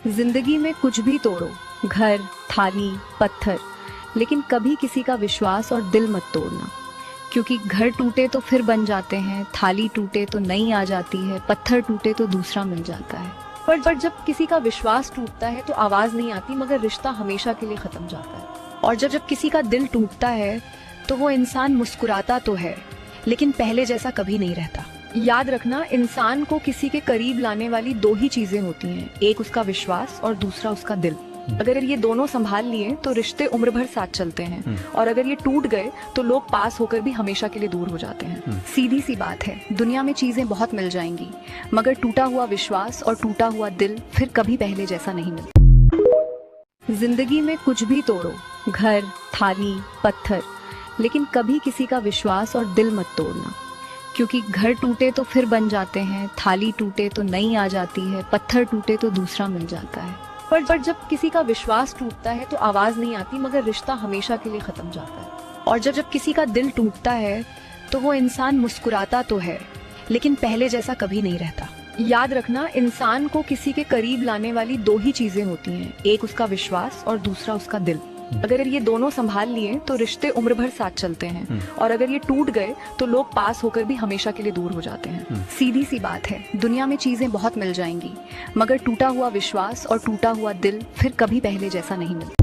जिंदगी में कुछ भी तोड़ो, घर, थाली, पत्थर, लेकिन कभी किसी का विश्वास और दिल मत तोड़ना। क्योंकि घर टूटे तो फिर बन जाते हैं, थाली टूटे तो नई आ जाती है, पत्थर टूटे तो दूसरा मिल जाता है। पर जब किसी का विश्वास टूटता है तो आवाज नहीं आती, मगर रिश्ता हमेशा के लिए खत्म जाता है। और जब किसी का दिल टूटता है तो वो इंसान मुस्कुराता तो है, लेकिन पहले जैसा कभी नहीं रहता। याद रखना, इंसान को किसी के करीब लाने वाली दो ही चीजें होती हैं, एक उसका विश्वास और दूसरा उसका दिल। अगर ये दोनों संभाल लिए तो रिश्ते उम्र भर साथ चलते हैं, और अगर ये टूट गए तो लोग पास होकर भी हमेशा के लिए दूर हो जाते हैं। सीधी सी बात है, दुनिया में चीजें बहुत मिल जाएंगी, मगर टूटा हुआ विश्वास और टूटा हुआ दिल फिर कभी पहले जैसा नहीं मिलता। जिंदगी में कुछ भी तोड़ो, घर, थाली, पत्थर, लेकिन कभी किसी का विश्वास और दिल मत तोड़ना। क्योंकि घर टूटे तो फिर बन जाते हैं, थाली टूटे तो नई आ जाती है, पत्थर टूटे तो दूसरा मिल जाता है। पर जब किसी का विश्वास टूटता है तो आवाज नहीं आती, मगर रिश्ता हमेशा के लिए खत्म जाता है। और जब किसी का दिल टूटता है तो वो इंसान मुस्कुराता तो है, लेकिन पहले जैसा कभी नहीं रहता। याद रखना, इंसान को किसी के करीब लाने वाली दो ही चीजें होती हैं, एक उसका विश्वास और दूसरा उसका दिल। अगर ये दोनों संभाल लिए तो रिश्ते उम्र भर साथ चलते हैं, और अगर ये टूट गए तो लोग पास होकर भी हमेशा के लिए दूर हो जाते हैं। सीधी सी बात है, दुनिया में चीजें बहुत मिल जाएंगी, मगर टूटा हुआ विश्वास और टूटा हुआ दिल फिर कभी पहले जैसा नहीं मिलता।